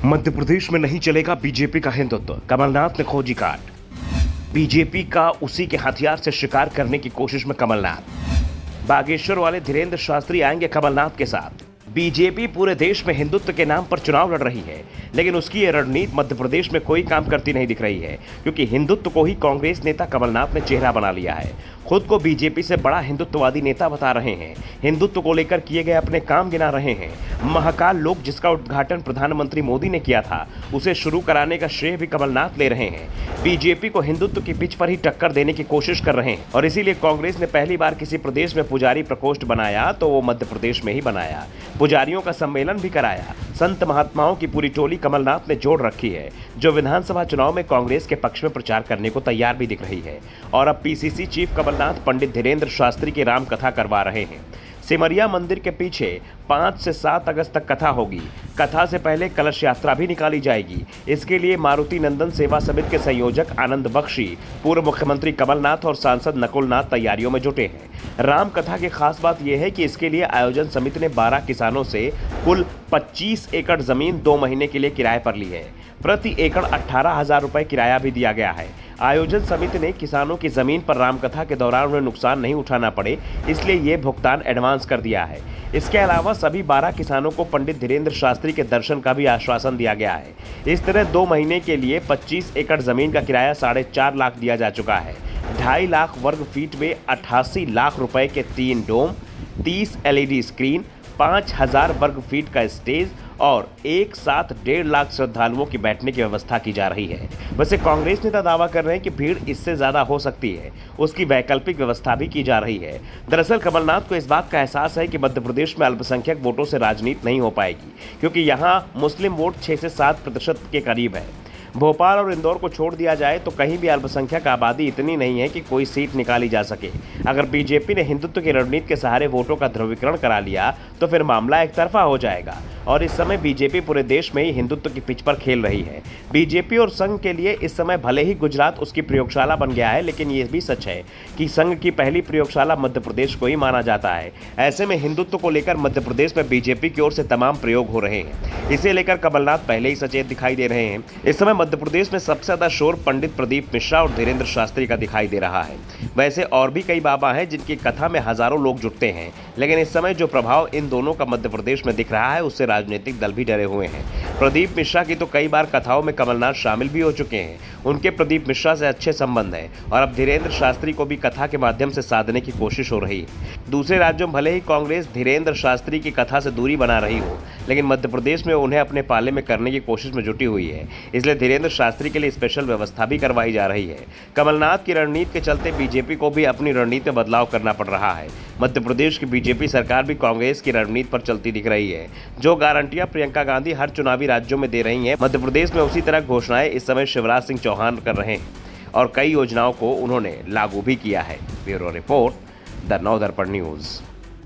मध्य प्रदेश में नहीं चलेगा बीजेपी का हिंदुत्व, कमलनाथ ने खोजी काट। बीजेपी का उसी के हथियार से शिकार करने की कोशिश में कमलनाथ। बागेश्वर वाले धीरेन्द्र शास्त्री आएंगे कमलनाथ के साथ। बीजेपी पूरे देश में हिंदुत्व के नाम पर चुनाव लड़ रही है, लेकिन उसकी यह रणनीति मध्य प्रदेश में कोई काम करती नहीं दिख रही है, क्योंकि हिंदुत्व को ही कांग्रेस नेता कमलनाथ ने चेहरा बना लिया है। खुद को बीजेपी से बड़ा हिंदुत्ववादी नेता बता रहे हैं, हिंदुत्व को लेकर किए गए अपने काम गिना रहे हैं। महाकाल लोक जिसका उद्घाटन प्रधानमंत्री मोदी ने किया था, उसे शुरू कराने का श्रेय भी कमलनाथ ले रहे हैं। बीजेपी को हिंदुत्व की पिच पर ही टक्कर देने की कोशिश कर रहे हैं, और इसीलिए कांग्रेस ने पहली बार किसी प्रदेश में पुजारी प्रकोष्ठ बनाया तो वो मध्य प्रदेश में ही बनाया। पुजारियों का सम्मेलन भी कराया। संत महात्माओं की पूरी टोली कमलनाथ ने जोड़ रखी है, जो विधानसभा चुनाव में कांग्रेस के पक्ष में प्रचार करने को तैयार भी दिख रही है। और अब पीसीसी चीफ कमलनाथ पंडित धीरेन्द्र शास्त्री की राम कथा करवा रहे हैं। सिमरिया मंदिर के पीछे 5 से 7 अगस्त तक कथा होगी। कथा से पहले कलश यात्रा भी निकाली जाएगी। इसके लिए मारुति नंदन सेवा समिति के संयोजक आनंद बख्शी, पूर्व मुख्यमंत्री कमलनाथ और सांसद नकुल नाथ तैयारियों में जुटे हैं। राम कथा की खास बात यह है कि इसके लिए आयोजन समिति ने 12 किसानों से कुल 25 एकड़ जमीन 2 महीने के लिए किराए पर ली है। प्रति एकड़ 18,000 रुपए किराया भी दिया गया है। आयोजन समिति ने किसानों की जमीन पर रामकथा के दौरान उन्हें नुकसान नहीं उठाना पड़े, इसलिए ये भुगतान एडवांस कर दिया है। इसके अलावा सभी 12 किसानों को पंडित धीरेन्द्र शास्त्री के दर्शन का भी आश्वासन दिया गया है। इस तरह 2 महीने के लिए 25 एकड़ जमीन का किराया 4.5 लाख दिया जा चुका है। 2.5 लाख वर्ग फीट में 88 लाख रुपए के 3 डोम, 30 LED स्क्रीन, 5,000 वर्ग फीट का स्टेज और एक साथ 1.5 लाख श्रद्धालुओं की बैठने की व्यवस्था की जा रही है। वैसे कांग्रेस नेता दावा कर रहे हैं कि भीड़ इससे ज्यादा हो सकती है, उसकी वैकल्पिक व्यवस्था भी की जा रही है। दरअसल कमलनाथ को इस बात का एहसास है कि मध्य प्रदेश में अल्पसंख्यक वोटों से राजनीति नहीं हो पाएगी, क्योंकि यहाँ मुस्लिम वोट 6 से 7% के करीब है। भोपाल और इंदौर को छोड़ दिया जाए तो कहीं भी अल्पसंख्यक आबादी इतनी नहीं है कि कोई सीट निकाली जा सके। अगर बीजेपी ने हिंदुत्व की रणनीति के सहारे वोटों का ध्रुवीकरण करा लिया तो फिर मामला एक तरफा हो जाएगा। और इस समय बीजेपी पूरे देश में ही हिंदुत्व की पिच पर खेल रही है। बीजेपी और संघ के लिए इस समय भले ही गुजरात उसकी प्रयोगशाला बन गया है, लेकिन ये भी सच है कि संघ की पहली प्रयोगशाला मध्य प्रदेश को ही माना जाता है। ऐसे में हिंदुत्व को लेकर मध्य प्रदेश में बीजेपी की ओर से तमाम प्रयोग हो रहे हैं। इसे लेकर कमलनाथ पहले ही सचेत दिखाई दे रहे हैं। इस समय मध्य प्रदेश में सबसे ज्यादा शोर पंडित प्रदीप मिश्रा और धीरेन्द्र शास्त्री का दिखाई दे रहा है। वैसे और भी कई बाबा हैं जिनकी कथा में हजारों लोग जुटते हैं, लेकिन इस समय जो प्रभाव इन दोनों का मध्य प्रदेश में दिख रहा है, उससे राजनीतिक दल भी डरे हुए हैं। प्रदीप मिश्रा की तो कई बार कथाओं में कमलनाथ शामिल भी हो चुके हैं। उनके प्रदीप मिश्रा से अच्छे संबंध हैं, और अब धीरेन्द्र शास्त्री को भी कथा के माध्यम से साधने की कोशिश हो रही है। दूसरे राज्यों में भले ही कांग्रेस धीरेन्द्र शास्त्री की कथा से दूरी बना रही हो, लेकिन मध्य प्रदेश में उन्हें अपने पाले में करने की कोशिश में जुटी हुई है। इसलिए धीरेन्द्र शास्त्री के लिए स्पेशल व्यवस्था भी करवाई जा रही है। कमलनाथ की रणनीति के चलते बीजेपी को भी अपनी रणनीति में बदलाव करना पड़ रहा है। मध्य प्रदेश की बीजेपी सरकार भी कांग्रेस की रणनीति पर चलती दिख रही है। जो गारंटियां प्रियंका गांधी हर चुनावी राज्यों में दे रही हैं, मध्य प्रदेश में उसी तरह घोषणाएं इस समय शिवराज सिंह चौहान कर रहे हैं, और कई योजनाओं को उन्होंने लागू भी किया है। Bureau report, the Navdarpan news.